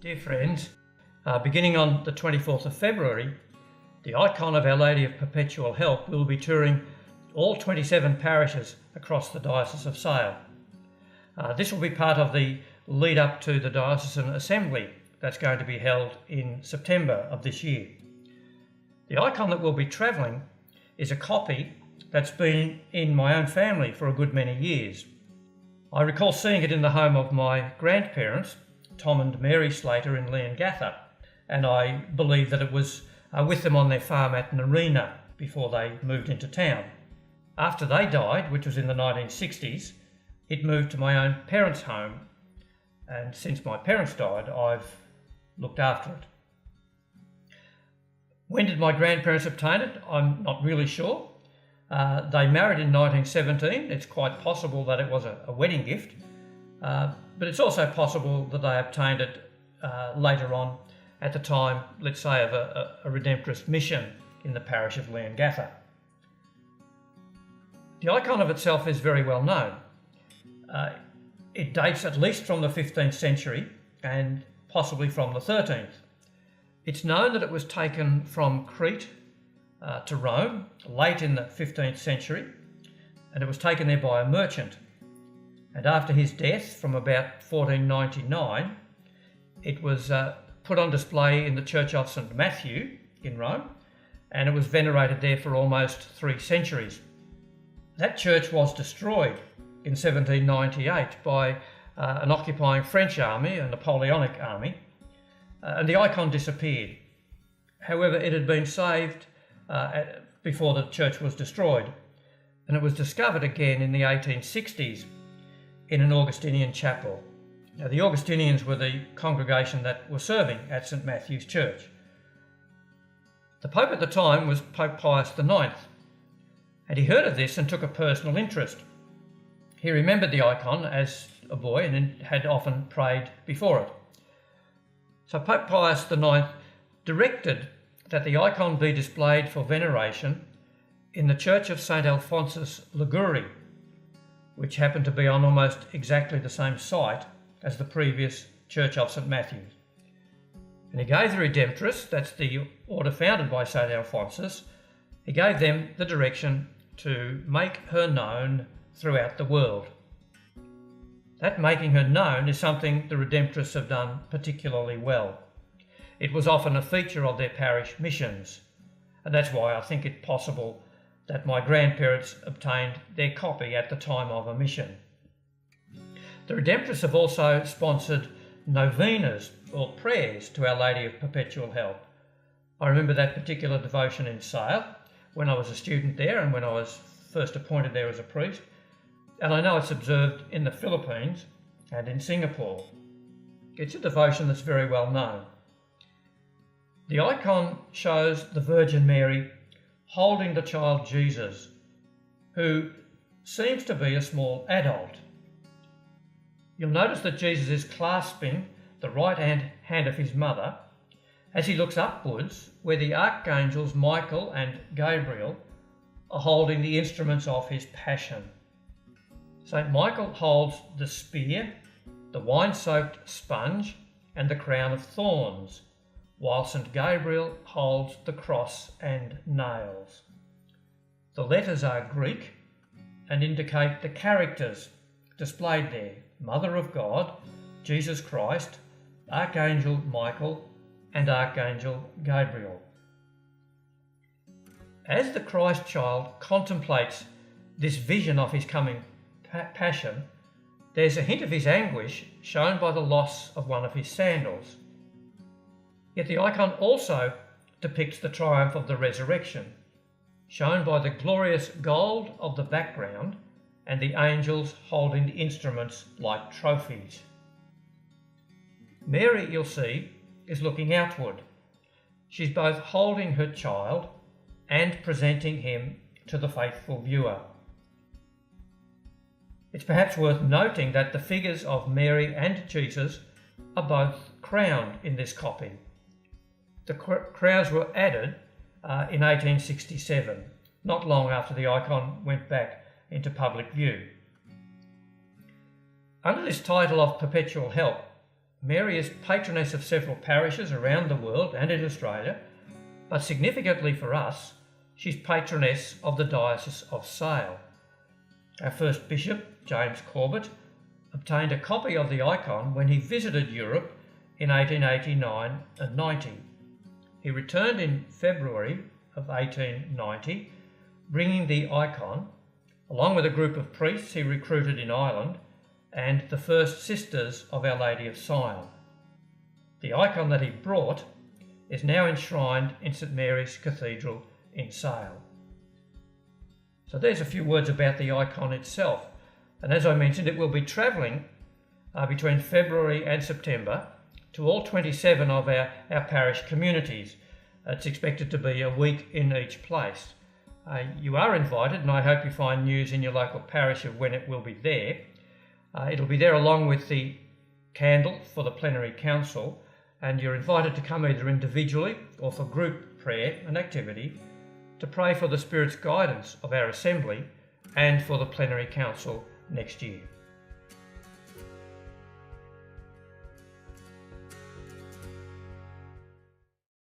Dear friends, beginning on the 24th of February, the icon of Our Lady of Perpetual Help will be touring all 27 parishes across the Diocese of Sale. This will be part of the lead up to the Diocesan Assembly that's going to be held in September of this year. The icon that will be travelling is a copy that's been in my own family for a good many years. I recall seeing it in the home of my grandparents, Tom and Mary Slater in Leongatha, and I believe that it was with them on their farm at Narina before they moved into town. After they died, which was in the 1960s, it moved to my own parents' home, and since my parents died, I've looked after it. When did my grandparents obtain it? I'm not really sure. They married in 1917. It's quite possible that it was a wedding gift, but it's also possible that they obtained it later on at the time, let's say, of a Redemptorist mission in the parish of Leongatha. The icon of itself is very well known. It dates at least from the 15th century and possibly from the 13th. It's known that it was taken from Crete to Rome late in the 15th century, and it was taken there by a merchant. And after his death from about 1499, it was put on display in the Church of St. Matthew in Rome, and it was venerated there for almost 3 centuries. That church was destroyed in 1798 by an occupying French army, a Napoleonic army, and the icon disappeared. However, it had been saved before the church was destroyed, and it was discovered again in the 1860s in an Augustinian chapel. Now, the Augustinians were the congregation that were serving at St. Matthew's Church. The Pope at the time was Pope Pius IX, and he heard of this and took a personal interest. He remembered the icon as a boy and had often prayed before it. So Pope Pius IX directed that the icon be displayed for veneration in the Church of St. Alphonsus Liguri, which happened to be on almost exactly the same site as the previous Church of St. Matthew's. And he gave the Redemptorists, that's the order founded by St. Alphonsus, he gave them the direction to make her known throughout the world. That making her known is something the Redemptorists have done particularly well. It was often a feature of their parish missions, and that's why I think it possible that my grandparents obtained their copy at the time of a mission. The Redemptorists have also sponsored novenas or prayers to Our Lady of Perpetual Help. I remember that particular devotion in Sale when I was a student there and when I was first appointed there as a priest, and I know it's observed in the Philippines and in Singapore. It's a devotion that's very well known. The icon shows the Virgin Mary holding the child Jesus, who seems to be a small adult. You'll notice that Jesus is clasping the right hand of his mother as he looks upwards, where the archangels Michael and Gabriel are holding the instruments of his passion. St. Michael holds the spear, the wine-soaked sponge, and the crown of thorns, while St. Gabriel holds the cross and nails. The letters are Greek and indicate the characters displayed there: Mother of God, Jesus Christ, Archangel Michael, and Archangel Gabriel. As the Christ child contemplates this vision of his coming passion, there's a hint of his anguish shown by the loss of one of his sandals. Yet the icon also depicts the triumph of the resurrection, shown by the glorious gold of the background and the angels holding the instruments like trophies. Mary, you'll see, is looking outward. She's both holding her child and presenting him to the faithful viewer. It's perhaps worth noting that the figures of Mary and Jesus are both crowned in this copy. The crowns were added in 1867, not long after the icon went back into public view. Under this title of Perpetual Help, Mary is patroness of several parishes around the world and in Australia, but significantly for us, she's patroness of the Diocese of Sale. Our first bishop, James Corbett, obtained a copy of the icon when he visited Europe in 1889 and 90. He returned in February of 1890, bringing the icon, along with a group of priests he recruited in Ireland, and the first sisters of Our Lady of Sion. The icon that he brought is now enshrined in St Mary's Cathedral in Sale. So there's a few words about the icon itself. And as I mentioned, it will be travelling between February and September to all 27 of our parish communities. It's expected to be a week in each place. You are invited, and I hope you find news in your local parish of when it will be there. It'll be there along with the candle for the Plenary Council, and you're invited to come either individually or for group prayer and activity to pray for the Spirit's guidance of our Assembly and for the Plenary Council next year.